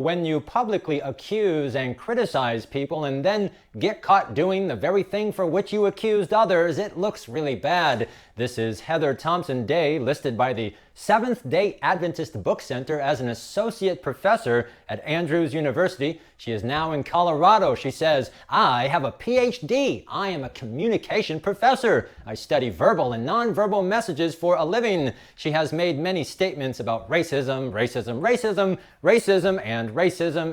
When you publicly accuse and criticize people and then get caught doing the very thing for which you accused others, it looks really bad. This is Heather Thompson Day, listed by the Seventh-day Adventist Book Center as an associate professor at Andrews University. She is now in Colorado. She says, "I have a PhD. I am a communication professor. I study verbal and nonverbal messages for a living." She has made many statements about racism,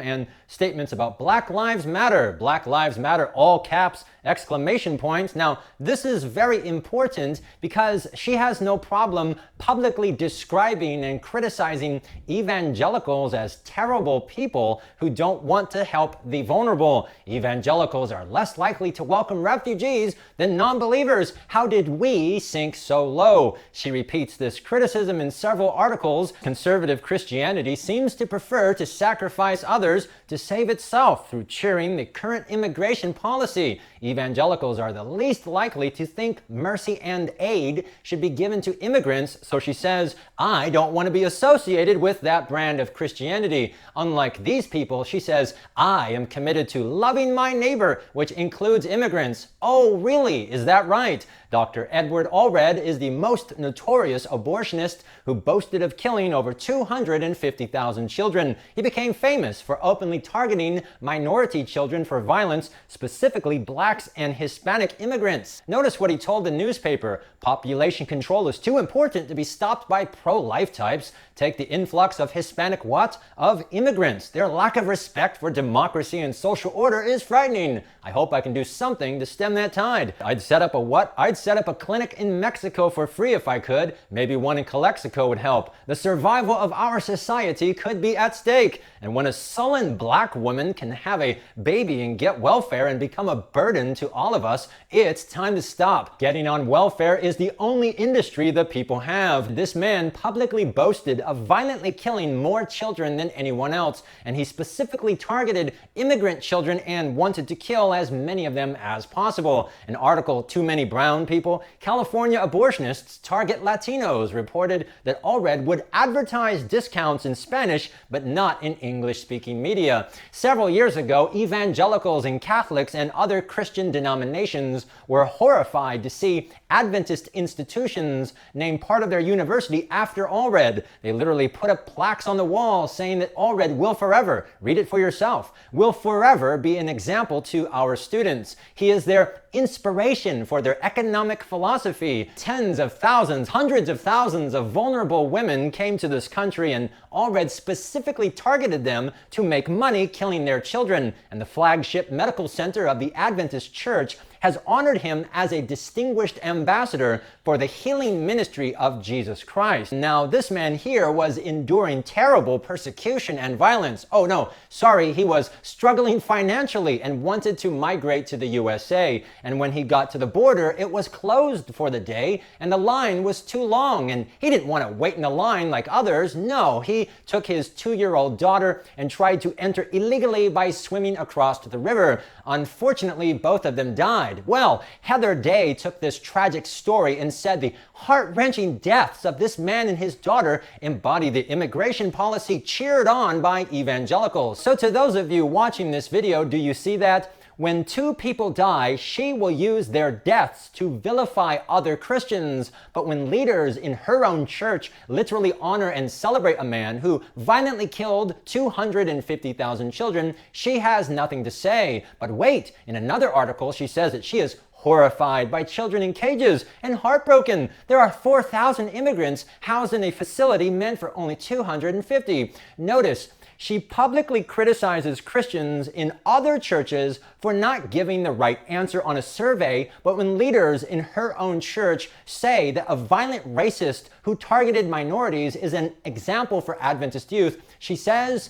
and statements about Black Lives Matter, all caps, exclamation points. Now, this is very important because she has no problem publicly describing and criticizing evangelicals as terrible people who don't want to help the vulnerable. Evangelicals are less likely to welcome refugees than non-believers. How did we sink so low? She repeats this criticism in several articles. Conservative Christianity seems to prefer to sacrifice others to save itself through cheering the current immigration policy. Evangelicals are the least likely to think mercy and aid should be given to immigrants, so she says, "I don't want to be associated with that brand of Christianity." Unlike these people, she says, "I am committed to loving my neighbor, which includes immigrants." Oh, really? Is that right? Dr. Edward Allred is the most notorious abortionist who boasted of killing over 250,000 children. He became famous for openly targeting minority children for violence, specifically blacks and Hispanic immigrants. Notice what he told the newspaper: "Population control is too important to be stopped by pro-life types. Take the influx of Hispanic what? Of immigrants. Their lack of respect for democracy and social order is frightening. I hope I can do something to stem that tide." I'd set up a what? I'd set up a clinic in Mexico for free if I could. Maybe one in Calexico would help. The survival of our society could be at stake. And when a sullen black woman can have a baby and get welfare and become a burden to all of us, it's time to stop. Getting on welfare is the only industry the people have. This man publicly boasted of violently killing more children than anyone else, and he specifically targeted immigrant children and wanted to kill as many of them as possible. An article, "Too Many Brown People? California Abortionists Target Latinos," reported that Allred would advertise discounts in Spanish but not in English-speaking media. Several years ago, evangelicals and Catholics and other Christian denominations were horrified to see Adventist institutions name part of their university after Allred. They literally put up plaques on the wall saying that Allred will forever, read it for yourself, will forever be an example to our students. He is their inspiration for their economic philosophy. Tens of thousands, hundreds of thousands of vulnerable women came to this country, and Allred specifically targeted them to make money killing their children. And the flagship medical center of the Adventist Church has honored him as a distinguished ambassador for the healing ministry of Jesus Christ. Now, this man here was enduring terrible persecution and violence. Oh no, sorry, he was struggling financially and wanted to migrate to the USA. And when he got to the border, it was closed for the day and the line was too long, and he didn't want to wait in the line like others. No, he took his 2-year-old daughter and tried to enter illegally by swimming across the river. Unfortunately, both of them died. Well, Heather Day took this tragic story and said the heart-wrenching deaths of this man and his daughter embody the immigration policy cheered on by evangelicals. So to those of you watching this video, do you see that? When 2 people die, she will use their deaths to vilify other Christians. But when leaders in her own church literally honor and celebrate a man who violently killed 250,000 children, she has nothing to say. But wait, in another article, she says that she is horrified by children in cages and heartbroken. There are 4,000 immigrants housed in a facility meant for only 250. Notice, she publicly criticizes Christians in other churches for not giving the right answer on a survey, but when leaders in her own church say that a violent racist who targeted minorities is an example for Adventist youth, she says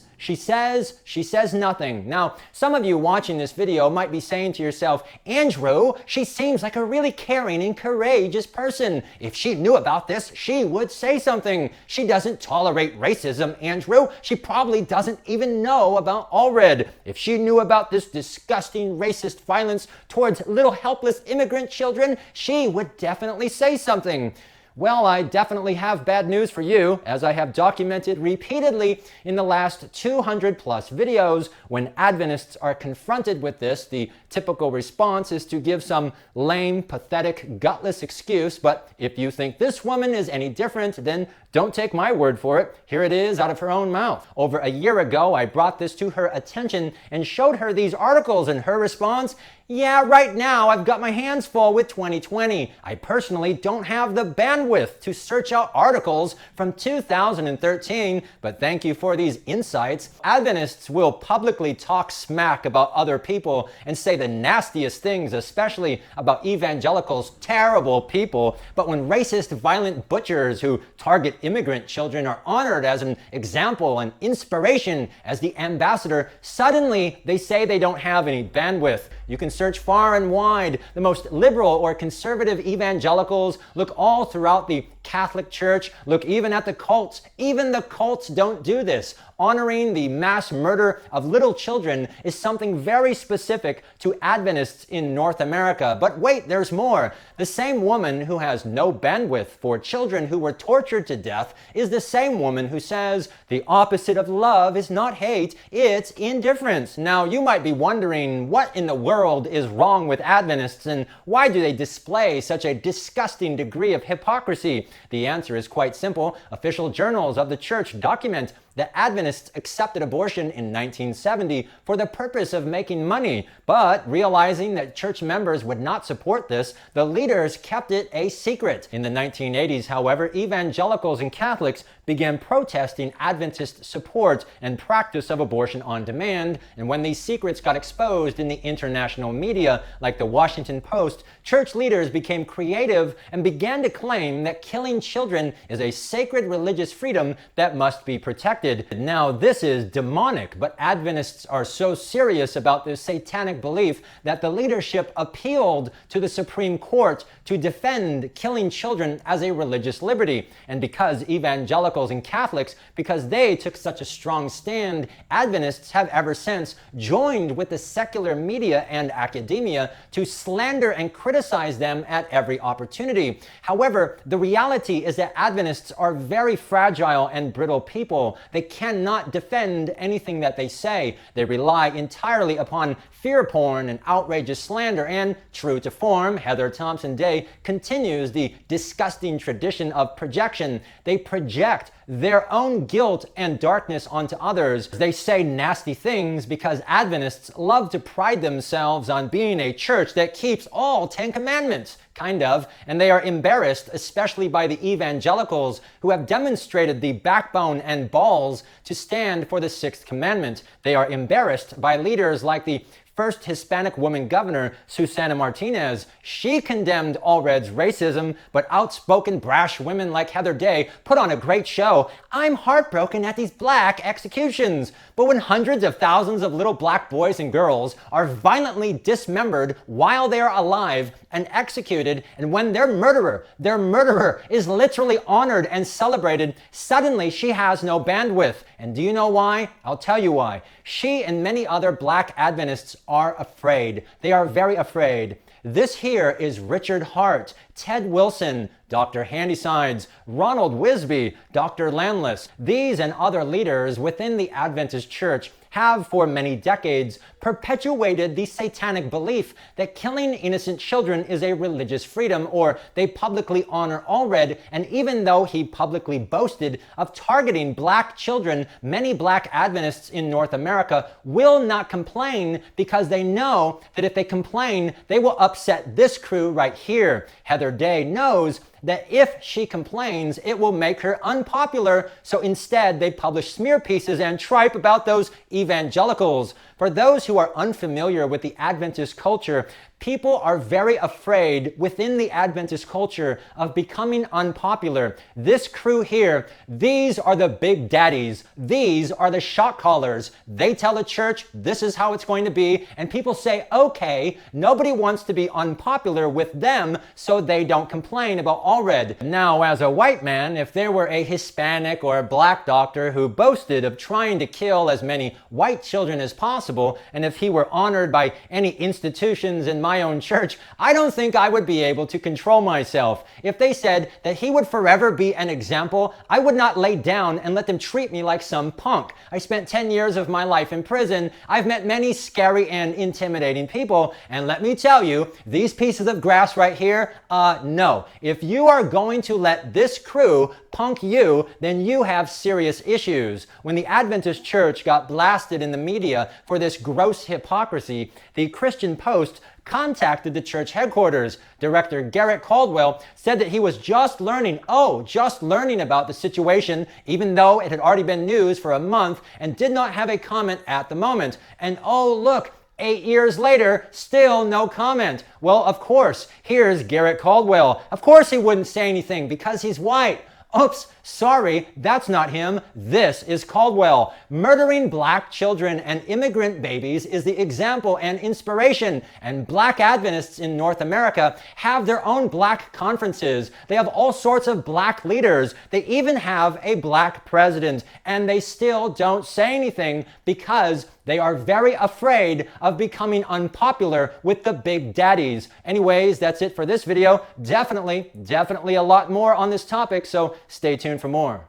nothing. Now, some of you watching this video might be saying to yourself, "Andrew, she seems like a really caring and courageous person. If she knew about this, she would say something. She doesn't tolerate racism, Andrew. She probably doesn't even know about Allred. If she knew about this disgusting racist violence towards little helpless immigrant children, she would definitely say something." Well, I definitely have bad news for you, as I have documented repeatedly in the last 200 plus videos. When Adventists are confronted with this, the typical response is to give some lame, pathetic, gutless excuse. But if you think this woman is any different, then don't take my word for it. Here it is out of her own mouth. Over a year ago, I brought this to her attention and showed her these articles, and her response, "Yeah, right now I've got my hands full with 2020. I personally don't have the bandwidth to search out articles from 2013, but thank you for these insights." Adventists will publicly talk smack about other people and say the nastiest things, especially about evangelicals, terrible people. But when racist, violent butchers who target immigrant children are honored as an example and inspiration as the ambassador, suddenly they say they don't have any bandwidth. You can search far and wide. The most liberal or conservative evangelicals, look all throughout the Catholic Church, look even at the cults. Even the cults don't do this. Honoring the mass murder of little children is something very specific to Adventists in North America. But wait, there's more. The same woman who has no bandwidth for children who were tortured to death is the same woman who says the opposite of love is not hate, it's indifference. Now, you might be wondering, what in the world is wrong with Adventists, and why do they display such a disgusting degree of hypocrisy? The answer is quite simple. Official journals of the church document that Adventists accepted abortion in 1970 for the purpose of making money. But realizing that church members would not support this, the leaders kept it a secret. In the 1980s, however, evangelicals and Catholics began protesting Adventist support and practice of abortion on demand. And when these secrets got exposed in the international media, like the Washington Post, church leaders became creative and began to claim that killing children is a sacred religious freedom that must be protected. Now, this is demonic, but Adventists are so serious about this satanic belief that the leadership appealed to the Supreme Court to defend killing children as a religious liberty. And because evangelicals and Catholics, because they took such a strong stand, Adventists have ever since joined with the secular media and academia to slander and criticize them at every opportunity. However, the reality is that Adventists are very fragile and brittle people. They cannot defend anything that they say. They rely entirely upon fear porn and outrageous slander, and true to form, Heather Thompson Day continues the disgusting tradition of projection. They project their own guilt and darkness onto others. They say nasty things because Adventists love to pride themselves on being a church that keeps all 10 commandments. Kind of, and they are embarrassed, especially by the evangelicals who have demonstrated the backbone and balls to stand for the 6th commandment. They are embarrassed by leaders like the first Hispanic woman governor, Susana Martinez. She condemned Allred's racism, but outspoken, brash women like Heather Day put on a great show. I'm heartbroken at these black executions. But when hundreds of thousands of little black boys and girls are violently dismembered while they are alive and executed, and when their murderer is literally honored and celebrated, suddenly she has no bandwidth. And do you know why? I'll tell you why. She and many other black Adventists are afraid. They are very afraid. This here is Richard Hart, Ted Wilson, Dr. Handysides, Ronald Wisby, Dr. Landless. These and other leaders within the Adventist Church have for many decades perpetuated the satanic belief that killing innocent children is a religious freedom, or they publicly honor Allred. And even though he publicly boasted of targeting black children, many black Adventists in North America will not complain because they know that if they complain, they will upset this crew right here. Heather Day knows that if she complains, it will make her unpopular. So instead, they publish smear pieces and tripe about those evangelicals. For those who are unfamiliar with the Adventist culture, people are very afraid within the Adventist culture of becoming unpopular. This crew here, these are the big daddies. These are the shot callers. They tell the church this is how it's going to be, and people say, okay, nobody wants to be unpopular with them, so they don't complain about Allred. Now, as a white man, if there were a Hispanic or a black doctor who boasted of trying to kill as many white children as possible, and if he were honored by any institutions in my own church, I don't think I would be able to control myself. If they said that he would forever be an example, I would not lay down and let them treat me like some punk. I spent 10 years of my life in prison. I've met many scary and intimidating people, and let me tell you, these pieces of grass right here, no. If you are going to let this crew punk you, then you have serious issues. When the Adventist Church got blasted in the media for this gross hypocrisy, the Christian Post contacted the church headquarters. Director Garrett Caldwell said that he was just learning about the situation, even though it had already been news for a month, and did not have a comment at the moment. And oh, look, 8 years later, still no comment. Well, of course, here's Garrett Caldwell. Of course he wouldn't say anything because he's white. Oops, sorry, that's not him. This is Caldwell. Murdering black children and immigrant babies is the example and inspiration. And black Adventists in North America have their own black conferences. They have all sorts of black leaders. They even have a black president. And they still don't say anything because they are very afraid of becoming unpopular with the big daddies. Anyways, that's it for this video. Definitely a lot more on this topic, so stay tuned for more.